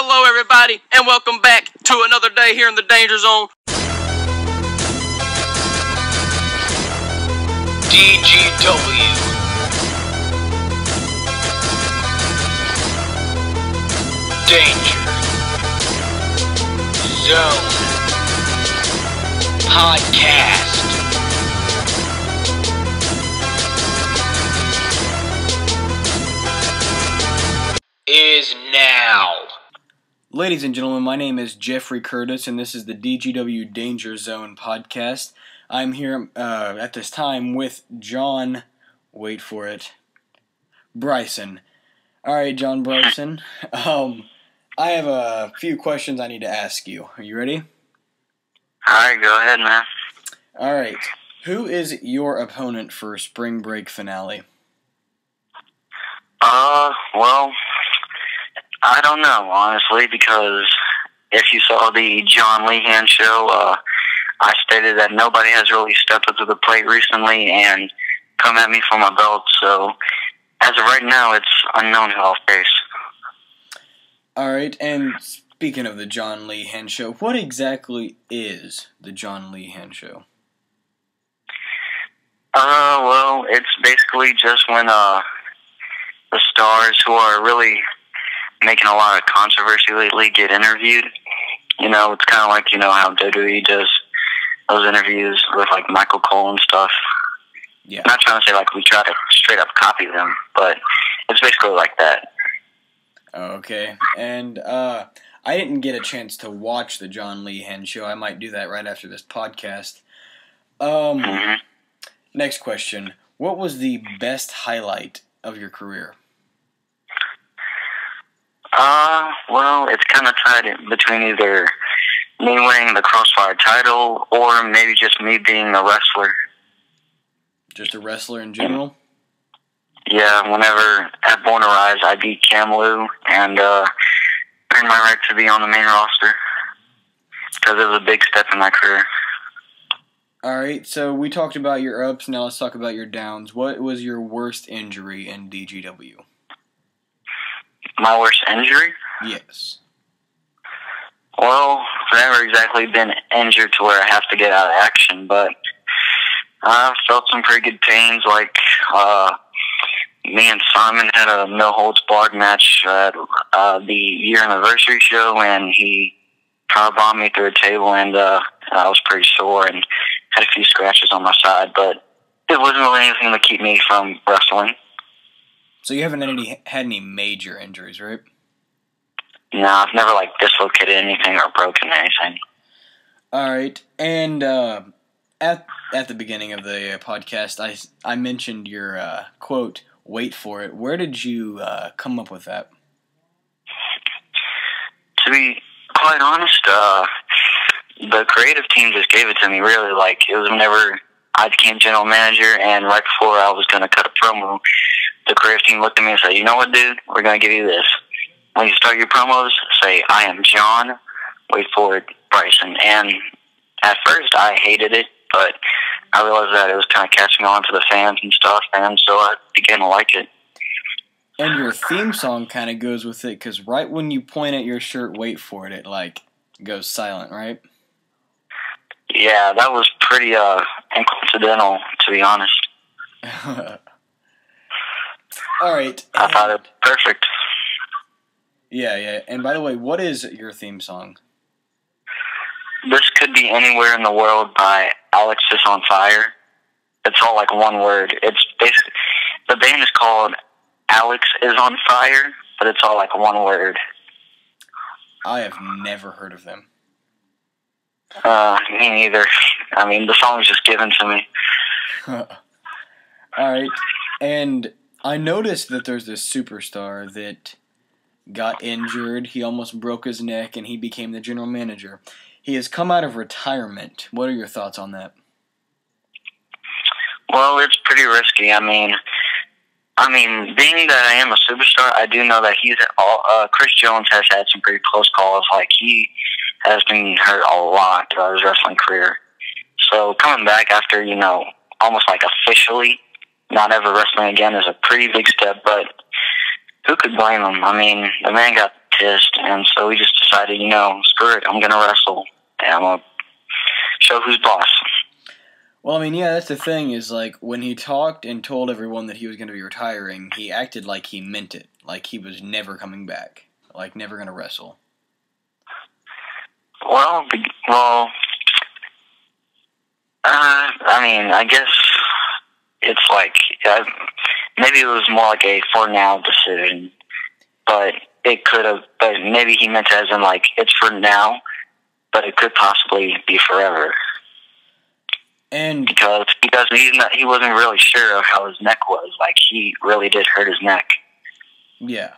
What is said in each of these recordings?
Hello, everybody, and welcome back to another day here in the Danger Zone. DGW. Danger Zone Podcast. Is now. Ladies and gentlemen, my name is Jeffrey Curtis, and this is the DGW Danger Zone Podcast. I'm here at this time with John, wait for it, Bryson. Alright, John Bryson, I have a few questions I need to ask you. Are you ready? Alright, go ahead, man. Alright, who is your opponent for Spring Break Finale? Well, I don't know, honestly, because if you saw the John Lehan show, I stated that nobody has really stepped up to the plate recently and come at me for my belt, so as of right now, it's unknown who I'll face. Alright, and speaking of the John Lehan show, what exactly is the John Lehan show? Well, it's basically just when, the stars who are really making a lot of controversy lately get interviewed. You know, it's kind of like, you know, how WWE does those interviews with, like, Michael Cole and stuff. Yeah. I'm not trying to say, like, we try to straight up copy them, but it's basically like that. Okay, and I didn't get a chance to watch the John Lehan show. I might do that right after this podcast. Next question. What was the best highlight of your career? Well, it's kind of tied in between either me winning the Crossfire title or maybe just me being a wrestler. Just a wrestler in general? Yeah, whenever at Born to Rise, I beat Kamlu and earned my right to be on the main roster because it was a big step in my career. Alright, so we talked about your ups, now let's talk about your downs. What was your worst injury in DGW? My worst injury? Yes. Well, I've never exactly been injured to where I have to get out of action, but I felt some pretty good pains, like me and Simon had a no-holds-barred match at the year anniversary show, and he powerbombed me through a table, and I was pretty sore and had a few scratches on my side, but it wasn't really anything to keep me from wrestling. So you haven't had any major injuries, right? No, I've never, like, dislocated anything or broken anything. Alright, and at the beginning of the podcast, I mentioned your quote, wait for it. Where did you come up with that? To be quite honest, the creative team just gave it to me, really. Like, it was whenever I became general manager, and right before I was going to cut a promo, the creative team looked at me and said, you know what, dude? We're going to give you this. When you start your promos, say, I am John, wait for it, Bryson. And at first, I hated it, but I realized that it was kind of catching on to the fans and stuff, and so I began to like it. And your theme song kind of goes with it, because right when you point at your shirt, wait for it, it, like, goes silent, right? Yeah, that was pretty coincidental, to be honest. Alright. I thought it was perfect. Yeah. And by the way, what is your theme song? This Could Be Anywhere in the World by Alex is on Fire. It's all like one word. It's basically, the band is called Alex is on Fire, but it's all like one word. I have never heard of them. Me neither. I mean, the song was just given to me. Alright, and I noticed that there's this superstar that got injured. He almost broke his neck, and he became the general manager. He has come out of retirement. What are your thoughts on that? Well, it's pretty risky. I mean, being that I am a superstar, I do know that Chris Jones has had some pretty close calls. Like, he has been hurt a lot throughout his wrestling career. So coming back after, you know, almost like officially not ever wrestling again is a pretty big step, but who could blame him? I mean, the man got pissed, and so we just decided, screw it, I'm going to wrestle, and I'm going to show who's boss. Well, I mean, yeah, that's the thing, is, like, when he talked and told everyone that he was going to be retiring, he acted like he meant it, like he was never coming back, like never going to wrestle. I guess it's like, maybe it was more like a for now decision, but maybe he meant it as in, like, it's for now, but it could possibly be forever. And because he wasn't really sure of how his neck was. Like, he really did hurt his neck. Yeah.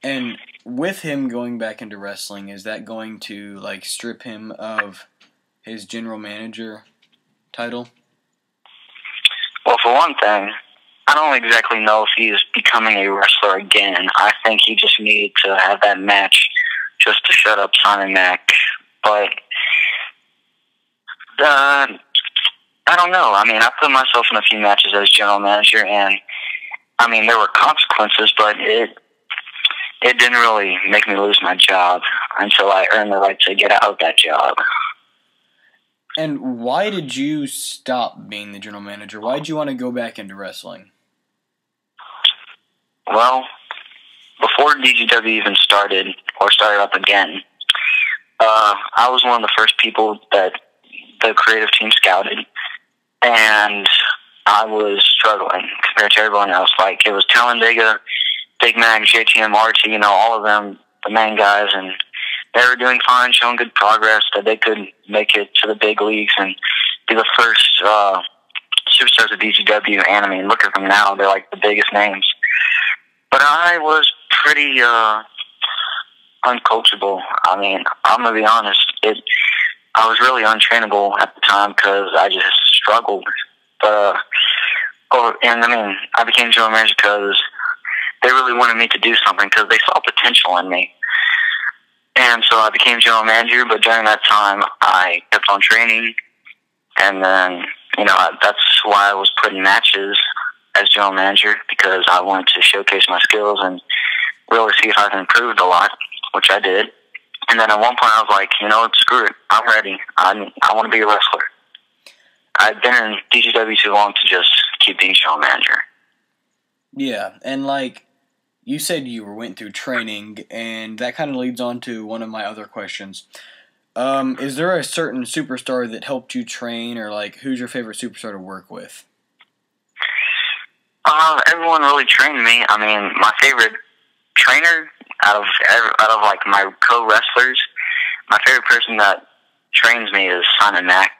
And with him going back into wrestling, is that going to, like, strip him of his general manager title? Well, for one thing, I don't exactly know if he's becoming a wrestler again. I think he just needed to have that match just to shut up Simon Mack. But I don't know. I mean, I put myself in a few matches as general manager, and I mean, there were consequences, but it didn't really make me lose my job until I earned the right to get out of that job. And why did you stop being the general manager? Why did you want to go back into wrestling? Well, before DGW even started up again, I was one of the first people that the creative team scouted, and I was struggling compared to everyone else. Like, it was Talladega, Big Mac, JTM, RT, all of them, the main guys, and they were doing fine, showing good progress, that they could make it to the big leagues and be the first superstars of DGW. And I mean, look at them now; they're like the biggest names. But I was pretty uncoachable. I mean, I'm gonna be honest. I was really untrainable at the time because I just struggled. But I became general manager because they really wanted me to do something because they saw potential in me. And so I became general manager, but during that time, I kept on training. And then, that's why I was put in matches as general manager, because I wanted to showcase my skills and really see if I improved a lot, which I did. And then at one point, I was like, screw it. I'm ready. I want to be a wrestler. I've been in DGW too long to just keep being general manager. Yeah, and like you said, you went through training, and that kind of leads on to one of my other questions. Is there a certain superstar that helped you train, or like who's your favorite superstar to work with? Everyone really trained me. I mean, my favorite trainer out of like my co-wrestlers, my favorite person that trains me is Simon Mack.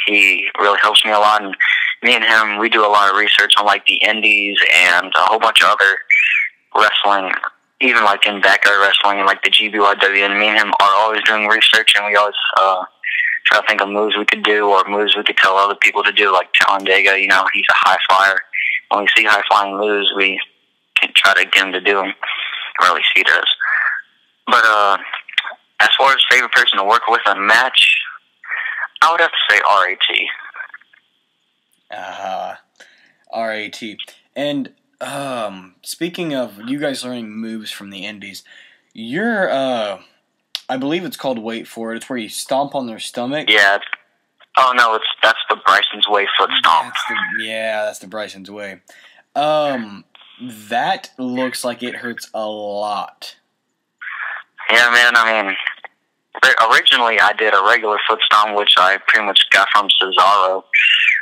He really helps me a lot, and me and him, we do a lot of research on like the indies and a whole bunch of other wrestling, even like in backyard wrestling and like the GBYW, and me and him are always doing research, and we always try to think of moves we could do or moves we could tell other people to do, like Talladega, he's a high flyer. When we see high flying moves, we can try to get him to do them, or at least he does. But as far as favorite person to work with in a match, I would have to say RAT. RAT. And speaking of you guys learning moves from the indies, you're I believe it's called Wait For It. It's where you stomp on their stomach. Yeah. That's the Bryson's Way foot stomp. That's the Bryson's Way. That looks like it hurts a lot. Yeah, man. I mean, originally I did a regular foot stomp, which I pretty much got from Cesaro.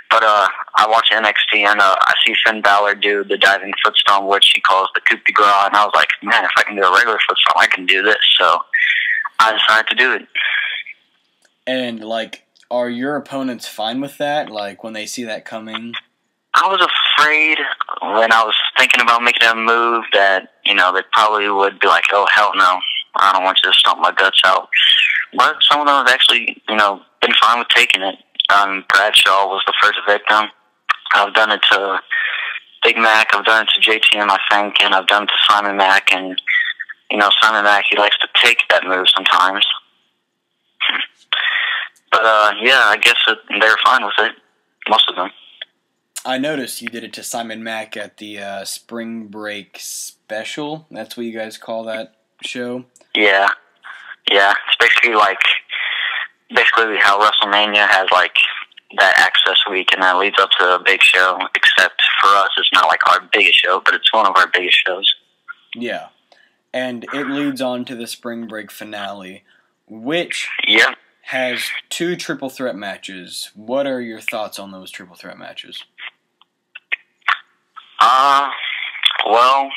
But I watch NXT, and I see Finn Balor do the diving foot stomp, which he calls the coup de grace, and I was like, man, if I can do a regular foot stomp, I can do this. So I decided to do it. And, like, are your opponents fine with that, like, when they see that coming? I was afraid when I was thinking about making a move that, they probably would be like, oh, hell no, I don't want you to stomp my guts out. But some of them have actually, been fine with taking it. Bradshaw was the first victim. I've done it to Big Mac, I've done it to JTM, I think, and I've done it to Simon Mack, and, Simon Mack, he likes to take that move sometimes. But, I guess they're fine with it, most of them. I noticed you did it to Simon Mack at the Spring Break Special. That's what you guys call that? show. Yeah. It's basically how WrestleMania has like that Access Week, and that leads up to a big show. Except for us, it's not like our biggest show, but it's one of our biggest shows. Yeah, and it leads on to the Spring Break finale, which has 2 triple threat matches. What are your thoughts on those triple threat matches? Well,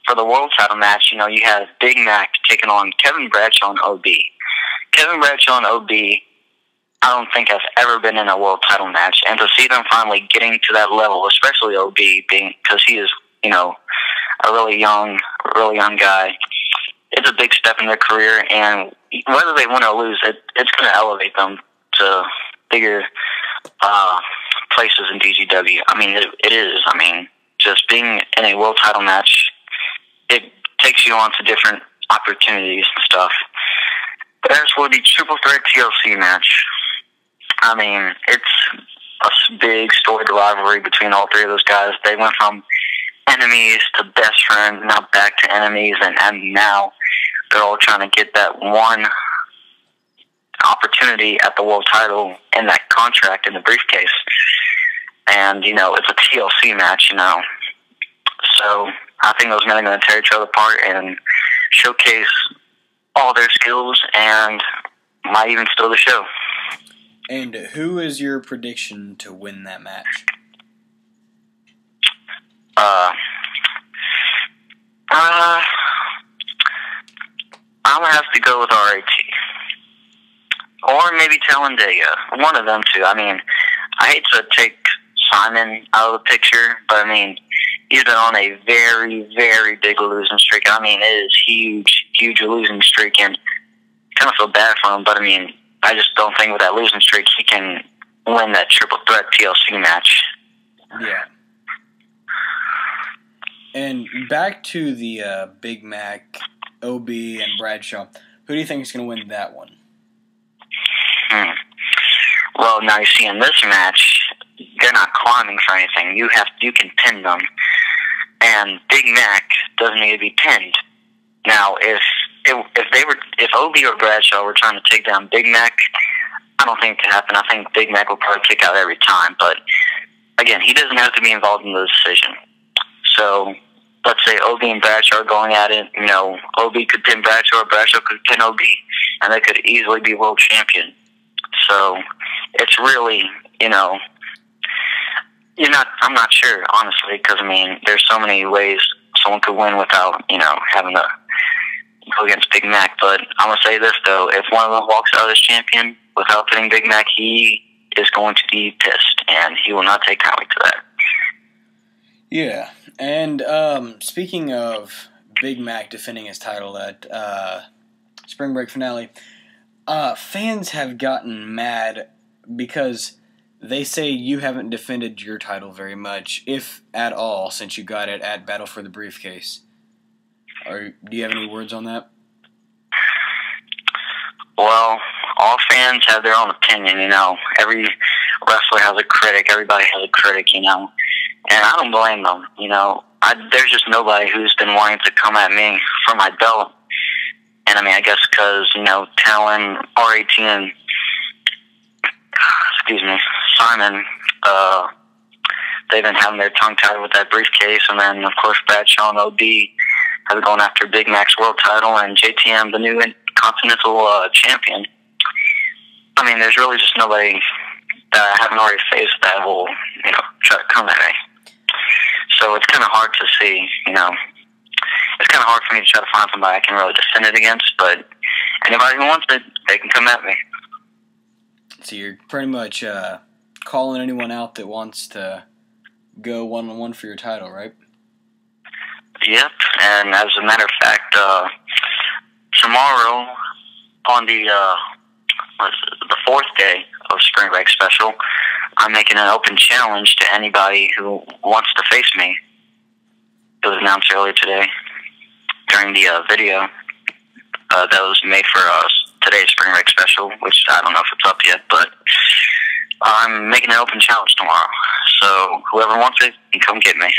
for the world title match, you have Big Mac taking on Kevin Bradshaw and OB. Kevin Bradshaw and OB, I don't think has ever been in a world title match, and to see them finally getting to that level, especially OB, because he is, a really young guy, it's a big step in their career, and whether they win or lose, it's going to elevate them to bigger places in DGW. I mean, it is. I mean, just being in a world title match, it takes you on to different opportunities and stuff. But as for the triple threat TLC match, I mean, it's a big storied rivalry between all 3 of those guys. They went from enemies to best friends, now back to enemies, and now they're all trying to get that one opportunity at the world title in that contract in the briefcase. And, it's a TLC match, So I think those men are going to tear each other apart and showcase all their skills and might even steal the show. And who is your prediction to win that match? I'm going to have to go with RAT. Or maybe Talladega. One of them two. I mean, I hate to take Simon out of the picture, but I mean, he's been on a very, very big losing streak. I mean, it is huge losing streak, and I kind of feel bad for him, but I mean, I just don't think with that losing streak he can win that triple threat TLC match. Yeah. And back to the Big Mac, OB, and Bradshaw. Who do you think is going to win that one? Well, now you see in this match, they're not climbing for anything. You can pin them, and Big Mac doesn't need to be pinned. Now, if OB or Bradshaw were trying to take down Big Mac, I don't think it could happen. I think Big Mac will probably kick out every time. But again, he doesn't have to be involved in the decision. So let's say OB and Bradshaw are going at it. OB could pin Bradshaw, or Bradshaw could pin OB, and they could easily be world champion. So it's really, I'm not sure, honestly, because, I mean, there's so many ways someone could win without, having to go against Big Mac. But I'm going to say this, though. If one of them walks out as champion without pinning Big Mac, he is going to be pissed, and he will not take kindly to that. Yeah, and speaking of Big Mac defending his title at Spring Break finale, fans have gotten mad because they say you haven't defended your title very much, if at all, since you got it at Battle for the Briefcase. Do you have any words on that? Well, all fans have their own opinion, Every wrestler has a critic. Everybody has a critic, And I don't blame them, There's just nobody who's been wanting to come at me for my belt. And, I mean, I guess because, Talon, RAT, and Simon, they've been having their tongue tied with that briefcase. And then, of course, Bradshaw and OB have gone after Big Mac's world title, and JTM, the new Continental champion. I mean, there's really just nobody that I haven't already faced that will, try to come at me. So it's kind of hard to see, It's kind of hard for me to try to find somebody I can really defend it against, but anybody who wants it, they can come at me. So you're pretty much calling anyone out that wants to go one-on-one for your title, right? Yep, and as a matter of fact, tomorrow on the 4th day of Spring Break Special, I'm making an open challenge to anybody who wants to face me. It was announced earlier today during the video that was made for today's Spring Break Special, which I don't know if it's up yet, but I'm making an open challenge tomorrow. So whoever wants it can come get me.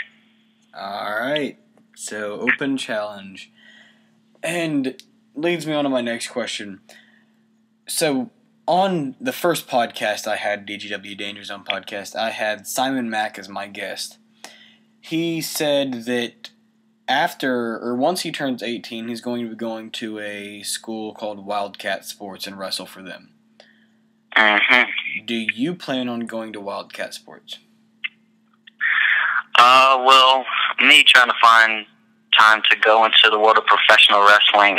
All right. So open challenge. And leads me on to my next question. So, on the first podcast I had, DGW Danger Zone podcast, I had Simon Mack as my guest. He said that once he turns 18, he's going to be going to a school called Wildcat Sports and wrestle for them. Mm-hmm. Do you plan on going to Wildcat Sports? Well, me trying to find time to go into the world of professional wrestling,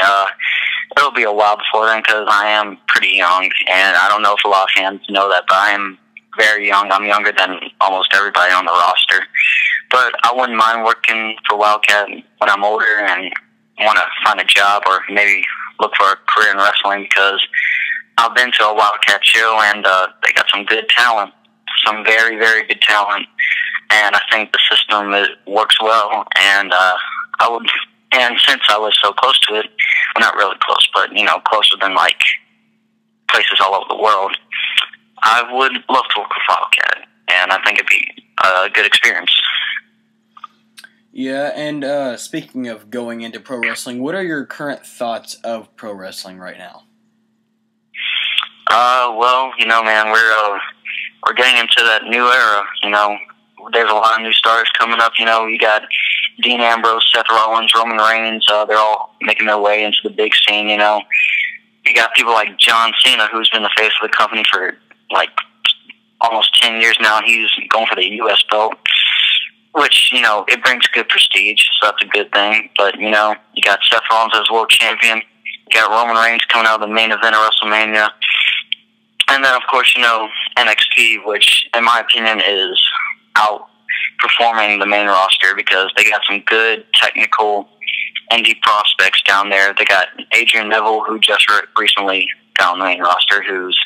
it'll be a while before then because I am pretty young, and I don't know if a lot of fans know that, but I am very young. I'm younger than almost everybody on the roster. But I wouldn't mind working for Wildcat when I'm older and want to find a job or maybe look for a career in wrestling, because I've been to a Wildcat show and they got some good talent, some very, very good talent. And I think the system works well, and and since I was so close to it, well, not really close, but closer than like places all over the world, I would love to work with Wildcat, and I think it'd be a good experience. Yeah, and speaking of going into pro wrestling, what are your current thoughts of pro wrestling right now? Well, man, we're getting into that new era. There's a lot of new stars coming up. You got Dean Ambrose, Seth Rollins, Roman Reigns. They're all making their way into the big scene. You got people like John Cena, who's been the face of the company for like almost 10 years now. He's going for the U.S. belt, which it brings good prestige, so that's a good thing. But you got Seth Rollins as world champion. You got Roman Reigns coming out of the main event of WrestleMania. And then, of course, NXT, which, in my opinion, is outperforming the main roster because they got some good technical indie prospects down there. They got Adrian Neville, who just recently got on the main roster, who's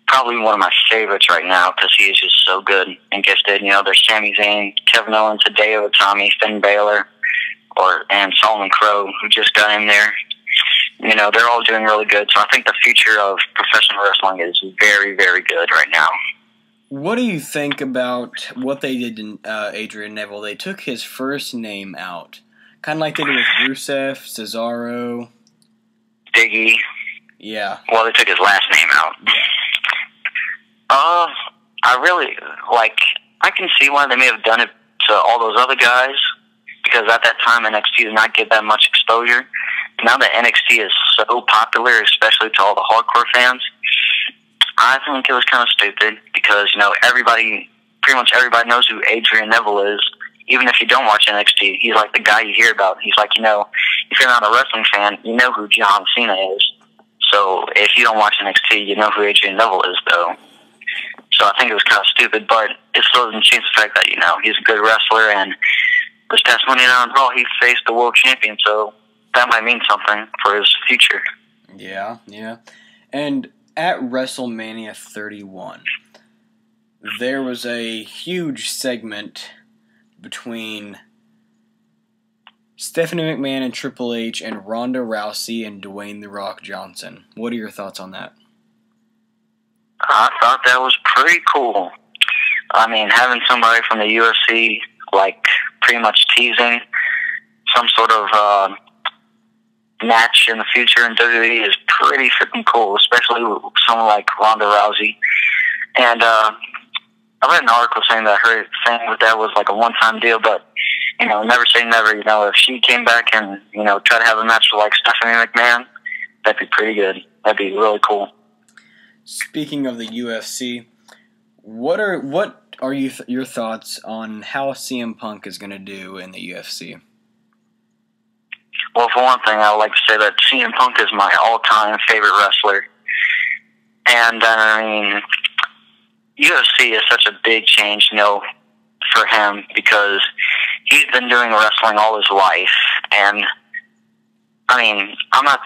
probably one of my favorites right now because he is just so good and gifted. There's Sami Zayn, Kevin Owens, Hideo Itami, Finn Balor, and Solomon Crowe, who just got in there. They're all doing really good. So I think the future of professional wrestling is very, very good right now. What do you think about what they did in Adrian Neville? They took his first name out. Kind of like they did with Rusev, Cesaro. Big E. Yeah. Well, they took his last name out. Yeah. I can see why they may have done it to all those other guys, because at that time NXT did not get that much exposure. Now that NXT is so popular, especially to all the hardcore fans, I think it was kind of stupid because, pretty much everybody knows who Adrian Neville is. Even if you don't watch NXT, he's like the guy you hear about. He's like, if you're not a wrestling fan, you know who John Cena is. So if you don't watch NXT, you know who Adrian Neville is, though. So I think it was kind of stupid, but it still doesn't change the fact that, he's a good wrestler, and this past Monday Night Raw, he faced the world champion, so that might mean something for his future. Yeah. And at WrestleMania 31, there was a huge segment between Stephanie McMahon and Triple H and Ronda Rousey and Dwayne "The Rock" Johnson. What are your thoughts on that? I thought that was pretty cool. I mean, having somebody from the UFC, pretty much teasing some sort of match in the future in WWE is pretty freaking cool, especially with someone like Ronda Rousey. And I read an article saying that her thing with that was like a one-time deal, but never say never. If she came back and try to have a match with like Stephanie McMahon, that'd be pretty good. That'd be really cool. Speaking of the UFC, what are your thoughts on how CM Punk is going to do in the UFC? Well, for one thing, I would like to say that CM Punk is my all-time favorite wrestler. And, UFC is such a big change, for him because he's been doing wrestling all his life. And, I'm not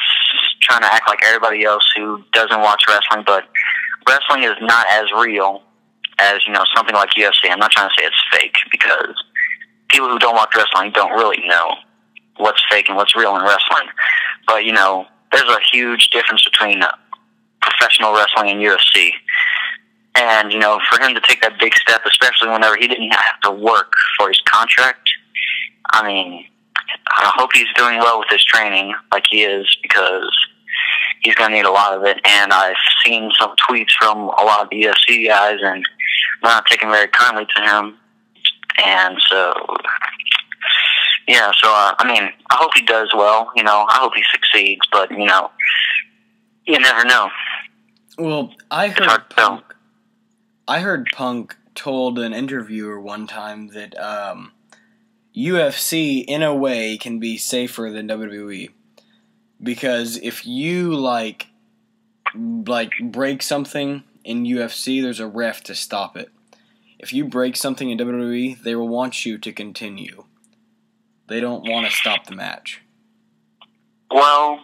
trying to act like everybody else who doesn't watch wrestling, but wrestling is not as real as, something like UFC. I'm not trying to say it's fake because people who don't watch wrestling don't really know what's fake and what's real in wrestling. But, there's a huge difference between professional wrestling and UFC. And, for him to take that big step, especially whenever he didn't have to work for his contract, I hope he's doing well with his training, like he is, because he's going to need a lot of it. And I've seen some tweets from a lot of the UFC guys, and they're not taking very kindly to him. And so, yeah, so, I mean, I hope he does well, you know, I hope he succeeds, but, you know, you never know. Well, I heard Punk told an interviewer one time that UFC, in a way, can be safer than WWE. Because if you, like break something in UFC, there's a ref to stop it. If you break something in WWE, they will want you to continue. They don't want to stop the match. Well,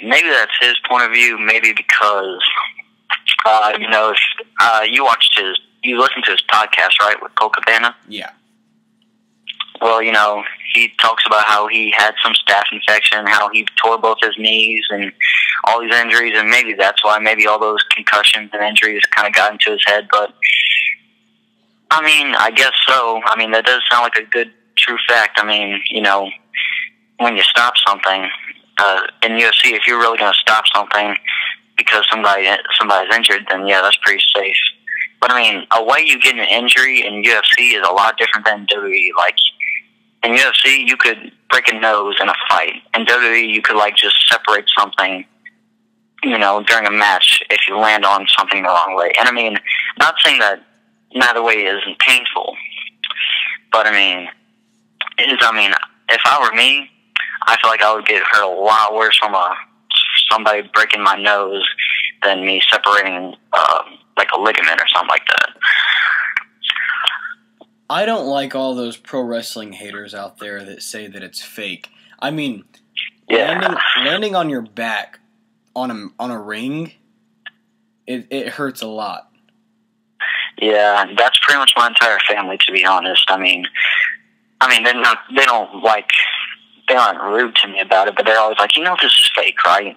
maybe that's his point of view, maybe because, you know, if you listened to his podcast, right, with Cole Cabana? Yeah. Well, you know, he talks about how he had some staph infection, how he tore both his knees and all these injuries, and maybe that's why maybe all those concussions and injuries kind of got into his head. But, I mean, I guess so. I mean, that does sound like a good, true fact. I mean, you know, when you stop something, in UFC, if you're really going to stop something because somebody's injured, then yeah, that's pretty safe. But, I mean, a way you get an injury in UFC is a lot different than WWE. Like, in UFC, you could break a nose in a fight. In WWE, you could, like, just separate something, you know, during a match if you land on something the wrong way. And, I mean, not saying that neither way isn't painful, but, I mean, if I were me, I feel like I would get hurt a lot worse from somebody breaking my nose than me separating, like a ligament or something like that. I don't like all those pro wrestling haters out there that say that it's fake. I mean, landing on your back on a ring, it hurts a lot. Yeah, that's pretty much my entire family, to be honest. I mean, they aren't rude to me about it, but they're always like, you know, this is fake, right?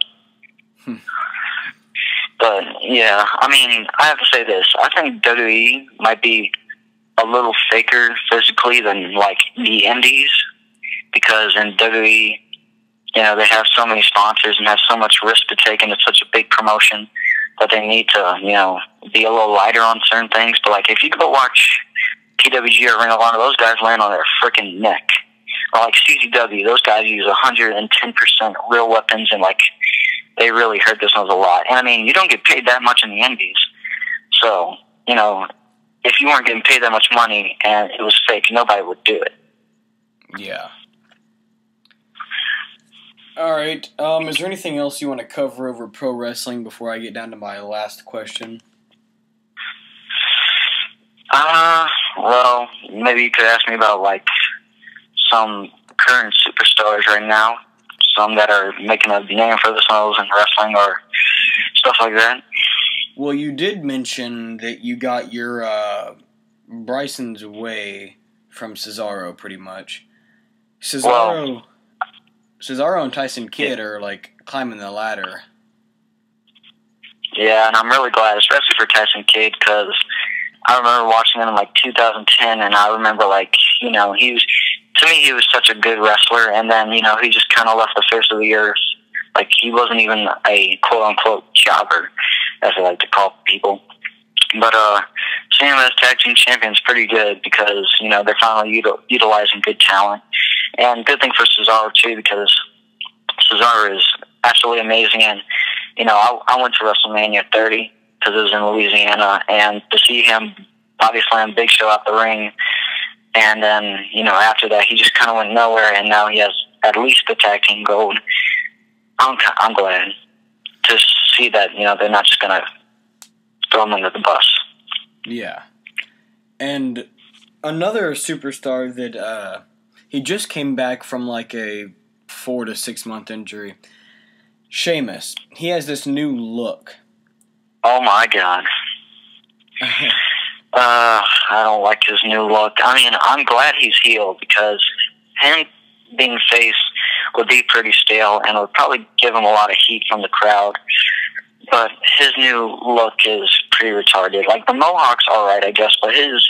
But, yeah, I mean, I have to say this. I think WWE might be a little faker physically than, like, the indies, because in WWE, you know, they have so many sponsors and have so much risk to take, and it's such a big promotion that they need to, you know, be a little lighter on certain things. But, like, if you go watch PWG or Ring of Honor, those guys land on their freaking neck. Or, like, CZW, those guys use 110% real weapons, and, like, they really hurt this nose a lot. And, I mean, you don't get paid that much in the indies. So, you know, if you weren't getting paid that much money and it was fake, nobody would do it. Yeah. All right. Is there anything else you want to cover over pro wrestling before I get down to my last question? Well, maybe you could ask me about, like, some current superstars right now. Some that are making a name for themselves in wrestling or stuff like that. Well, you did mention that you got your Bryson's way from Cesaro, pretty much. Cesaro and Tyson Kidd are, like, climbing the ladder. Yeah, and I'm really glad, especially for Tyson Kidd, because I remember watching him in, like, 2010, and I remember, like, you know, he was such a good wrestler, and then, you know, he just kind of left the face of the earth. Like, he wasn't even a quote-unquote jobber, as I like to call people. But seeing him as tag team champion is pretty good because, you know, they're finally utilizing good talent. And good thing for Cesaro, too, because Cesaro is absolutely amazing. And, you know, I went to WrestleMania 30 because it was in Louisiana, and to see him body slam Big Show out the ring, and then, you know, after that, he just kind of went nowhere, and now he has at least the tag team gold. I'm glad to see that, you know, they're not just going to throw him under the bus. Yeah. And another superstar that he just came back from, like, a 4 to 6 month injury, Sheamus. He has this new look. Oh, my God. I don't like his new look. I mean, I'm glad he's healed because him being face would be pretty stale and would probably give him a lot of heat from the crowd. But his new look is pretty retarded. Like, the mohawk's alright, I guess, but his,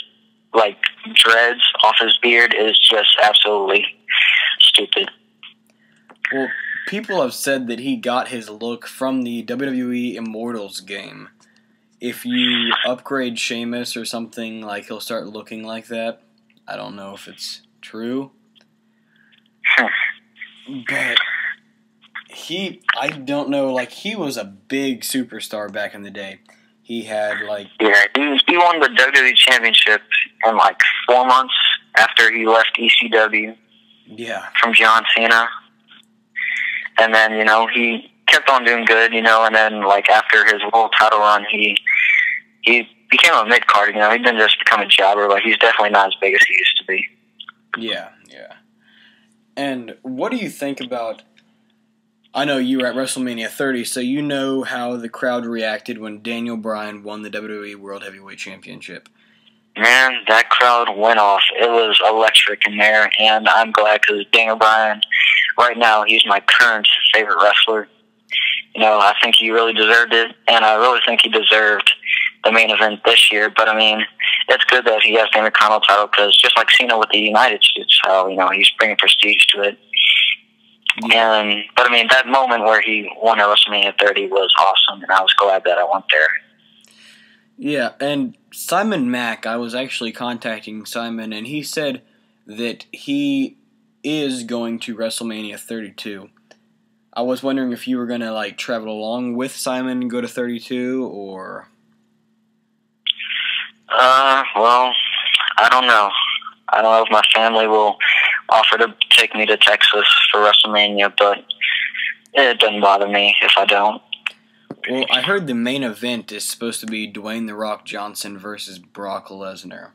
like, dreads off his beard is just absolutely stupid. Well, people have said that he got his look from the WWE Immortals game. If you upgrade Sheamus or something, like, he'll start looking like that. I don't know if it's true. But I don't know, like, he was a big superstar back in the day. He had, like... Yeah, he won the WWE Championship in, like, 4 months after he left ECW. Yeah. From John Cena. And then, he kept on doing good, and then, like, after his world title run, he became a mid-card, he didn't just become a jobber, but he's definitely not as big as he used to be. Yeah. And what do you think about... I know you were at WrestleMania 30, so you know how the crowd reacted when Daniel Bryan won the WWE World Heavyweight Championship. Man, that crowd went off. It was electric in there, and I'm glad because Daniel Bryan, right now, he's my current favorite wrestler. I think he really deserved it, and I really think he deserved the main event this year. But, it's good that he has the Intercontinental title because just like Cena with the United States title, he's bringing prestige to it. Yeah. But that moment where he won at WrestleMania 30 was awesome, and I was glad that I went there. Yeah, and Simon Mack, I was actually contacting Simon, and he said that he is going to WrestleMania 32. I was wondering if you were going to, like, travel along with Simon and go to 32, or... Well, I don't know. I don't know if my family will offer to take me to Texas for WrestleMania, but it doesn't bother me if I don't. Well, I heard the main event is supposed to be Dwayne "The Rock" Johnson versus Brock Lesnar.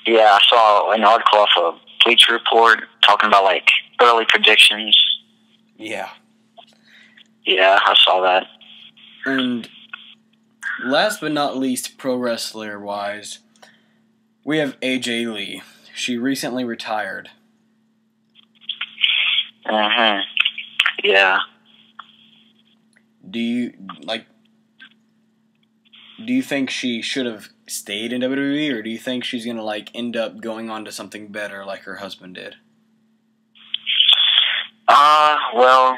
Yeah, I saw an article off of Bleacher Report talking about, like, early predictions. Yeah. Yeah, I saw that. And last but not least, pro wrestler-wise, we have AJ Lee. She recently retired. Yeah. Do you think she should have stayed in WWE, or do you think she's going to, like, end up going on to something better like her husband did? Well,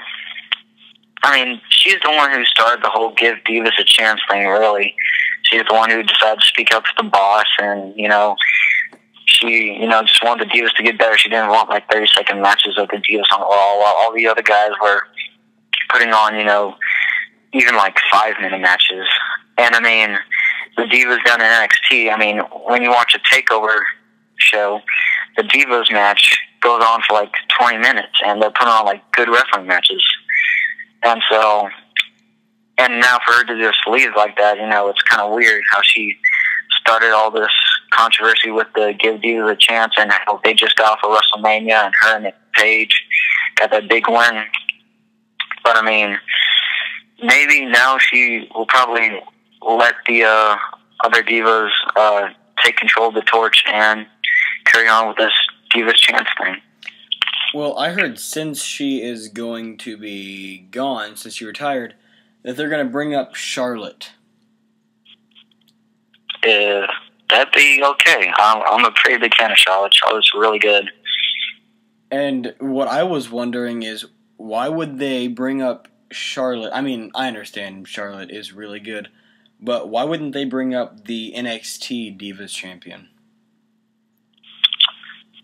she's the one who started the whole Give Divas a Chance thing, really. She's the one who decided to speak up to the boss, and, she, just wanted the Divas to get better. She didn't want, like, 30-second matches of the Divas on Raw, while all the other guys were putting on, even, like, 5-minute matches. And, the Divas down in NXT, when you watch a TakeOver show, the Divas match goes on for, like, 20 minutes, and they're putting on, like, good wrestling matches. And so, and now for her to just leave like that, it's kind of weird how she started all this controversy with the Give Divas a Chance, and how they just got off of WrestleMania, and her and Paige got that big win. But, maybe now she will probably let the other divas take control of the torch and carry on with this Divas Chance thing. Well, I heard since she is going to be gone, since she retired, that they're going to bring up Charlotte. That'd be okay. I'm a pretty big fan of Charlotte. Charlotte's really good. And what I was wondering is, why would they bring up Charlotte? I understand Charlotte is really good, but why wouldn't they bring up the NXT Divas Champion?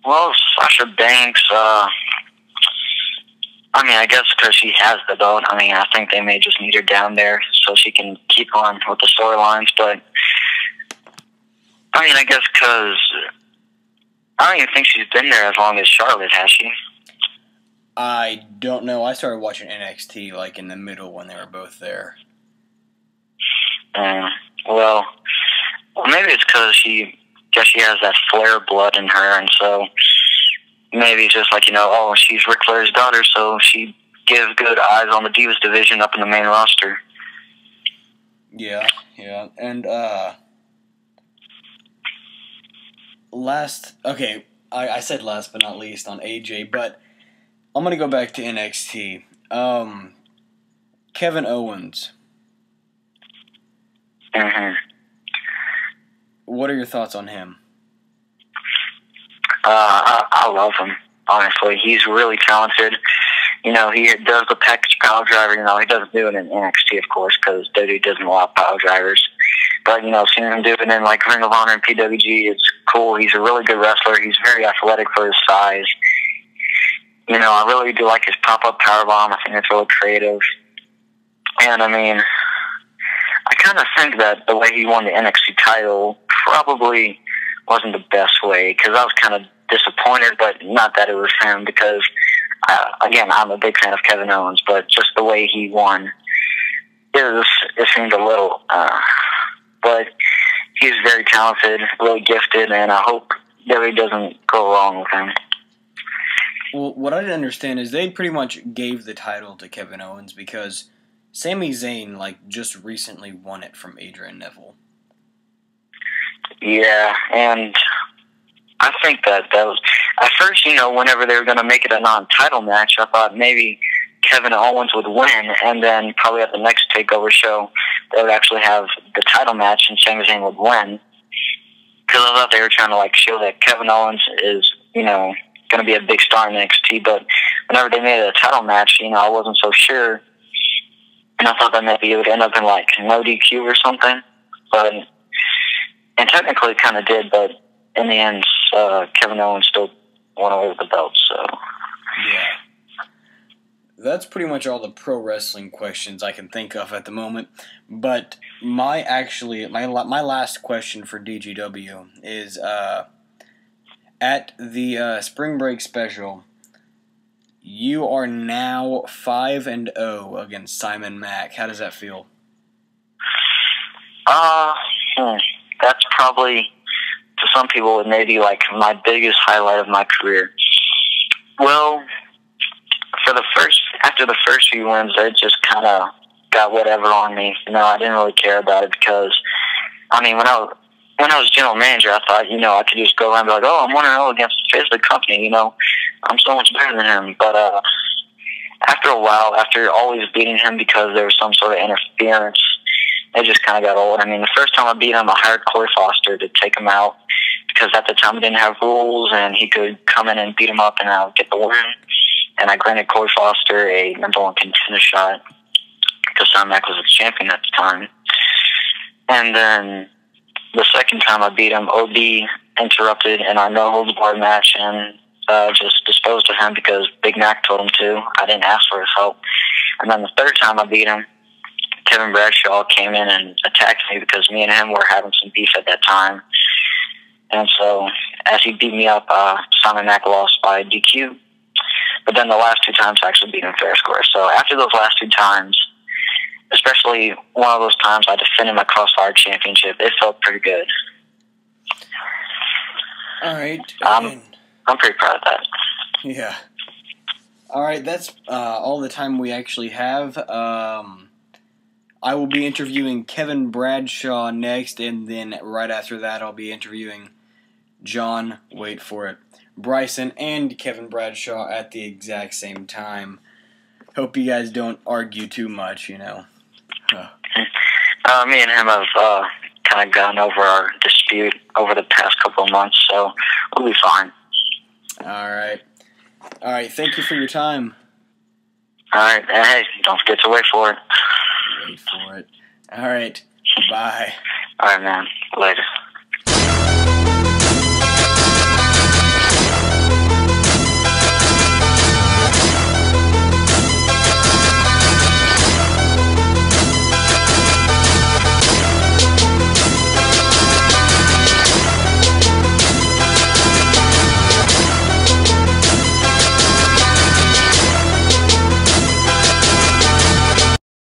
Well, Sasha Banks, I guess because she has the belt. I think they may just need her down there so she can keep on with the storylines. But, I guess because I don't even think she's been there as long as Charlotte, has she? I don't know. I started watching NXT, like, in the middle when they were both there. Well, maybe it's because she has that Flair blood in her, and so maybe it's just like, she's Ric Flair's daughter, so she gives good eyes on the Divas division up in the main roster. Yeah. And, I said last but not least on AJ, but I'm going to go back to NXT. Kevin Owens. What are your thoughts on him? I love him. honestly. He's really talented. You know, he does the package power driver. You know, he doesn't do it in NXT, of course, because WWE doesn't allow power drivers. But, you know, seeing him do it in, like, Ring of Honor and PWG, it's cool. He's a really good wrestler. He's very athletic for his size. You know, I really do like his pop-up powerbomb. I think it's really creative. And, I mean, I kind of think that the way he won the NXT title probably wasn't the best way, because I was kind of disappointed, but not that it was him, because, again, I'm a big fan of Kevin Owens, but just the way he won, it seemed a little, but he's very talented, really gifted, and I hope that he doesn't go wrong with him. Well, what I didn't understand is they pretty much gave the title to Kevin Owens because Sami Zayn, like, just recently won it from Adrian Neville. Yeah, and I think that was... At first, you know, whenever they were going to make it a non-title match, I thought maybe Kevin Owens would win, and then probably at the next TakeOver show, they would actually have the title match, and Sami Zayn would win. Because I thought they were trying to, like, show that Kevin Owens is, you know, going to be a big star in NXT, but whenever they made it a title match, you know, I wasn't so sure. And I thought that maybe it would end up in, like, no DQ or something. But, and technically it kind of did, but in the end, Kevin Owens still won away with the belt, so. Yeah. That's pretty much all the pro wrestling questions I can think of at the moment. But my last question for DGW is, at the spring break special, you are now 5-0 against Simon Mack. How does that feel? That's probably, to some people, it may be like my biggest highlight of my career. Well, after the first few wins, I just kind of got whatever on me. You know, I didn't really care about it because, I mean, when I was general manager, I thought, you know, I could just go around and be like, oh, I'm 1-0 against the face of the company, you know. I'm so much better than him. But after a while, after always beating him because there was some sort of interference, it just kind of got old. I mean, the first time I beat him, I hired Corey Foster to take him out because at the time we didn't have rules, and he could come in and beat him up and I would get the win. And I granted Corey Foster a #1 contender shot because Simon Mack was the champion at the time. And then the second time I beat him, OB interrupted in our no-holds-barred match and just disposed of him because Big Mac told him to. I didn't ask for his help. And then the third time I beat him, Kevin Bradshaw came in and attacked me because me and him were having some beef at that time. And so as he beat me up, Simon Mack lost by DQ. But then the last two times I actually beat him fair square. So after those last two times, especially one of those times I defended my Crossfire Championship, it felt pretty good. All right. I'm pretty proud of that. Yeah. All right, that's all the time we actually have. I will be interviewing Kevin Bradshaw next, and then right after that I'll be interviewing John, wait for it, Bryson and Kevin Bradshaw at the exact same time. Hope you guys don't argue too much, you know. Me and him have kind of gone over our dispute over the past couple of months, so we'll be fine. All right. Thank you for your time. All right. And hey, don't forget to wait for it. Wait for it. All right. Bye. All right, man. Later.